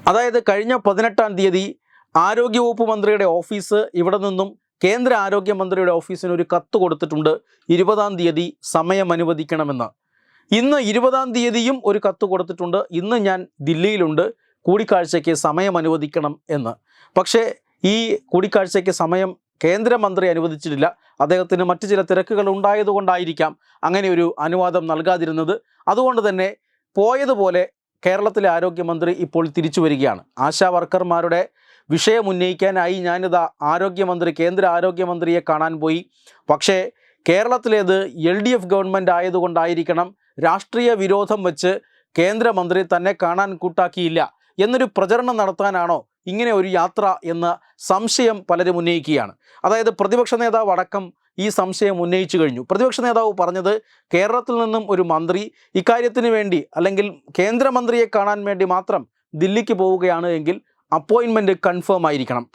അതായത് കഴിഞ്ഞ 18-ാം തീയതി ആരോഗ്യവകുപ്പ് മന്ത്രിയുടെ ഓഫീസ് ഇവിടെ നിന്നും കേന്ദ്ര ആരോഗ്യമന്ത്രിയുടെ ഓഫീസിന് ഒരു കത്ത് കൊടുത്തിട്ടുണ്ട്. 20-ാം തീയതി സമയം അനുവദിക്കണമെന്ന്. ഇന്ന് 20-ാം തീയതിയും ഒരു കത്ത് കൊടുത്തിട്ടുണ്ട്. ഇന്ന് ഞാൻ ദില്ലിയിലുണ്ട്, കൂടിക്കാഴ്ചയ്ക്ക് സമയം അനുവദിക്കണം എന്ന്. പക്ഷേ ഈ കൂടിക്കാഴ്ചയ്ക്ക് സമയം കേന്ദ്രമന്ത്രി അനുവദിച്ചിട്ടില്ല. അദ്ദേഹത്തിന് മറ്റു ചില തിരക്കുകൾ ഉണ്ടായതുകൊണ്ടായിരിക്കാം അങ്ങനെ ഒരു അനുവാദം നൽകാതിരുന്നത്. അതുകൊണ്ട് തന്നെ പോയതുപോലെ കേരളത്തിലെ ആരോഗ്യമന്ത്രി ഇപ്പോൾ തിരിച്ചു വരികയാണ്. ആശാ വർക്കർമാരുടെ വിഷയം ഉന്നയിക്കാനായി ഞാനിതാ കേന്ദ്ര ആരോഗ്യമന്ത്രിയെ കാണാൻ പോയി. പക്ഷേ കേരളത്തിലേത് LDF ഗവൺമെൻറ് ആയതുകൊണ്ടായിരിക്കണം രാഷ്ട്രീയ വിരോധം വെച്ച് കേന്ദ്രമന്ത്രി തന്നെ കാണാൻ കൂട്ടാക്കിയില്ല എന്നൊരു പ്രചരണം നടത്താനാണോ ഇങ്ങനെ ഒരു യാത്ര എന്ന സംശയം പലരും ഉന്നയിക്കുകയാണ്. അതായത് പ്രതിപക്ഷ നേതാവ് അടക്കം ഈ സംശയം ഉന്നയിച്ചു കഴിഞ്ഞു. പ്രതിപക്ഷ നേതാവ് പറഞ്ഞത് കേരളത്തിൽ നിന്നും ഒരു മന്ത്രി ഇക്കാര്യത്തിന് വേണ്ടി അല്ലെങ്കിൽ കേന്ദ്രമന്ത്രിയെ കാണാൻ വേണ്ടി മാത്രം ദില്ലിക്ക് പോവുകയാണ് എങ്കിൽ അപ്പോയിൻമെൻറ്റ് കൺഫേം ആയിരിക്കണം.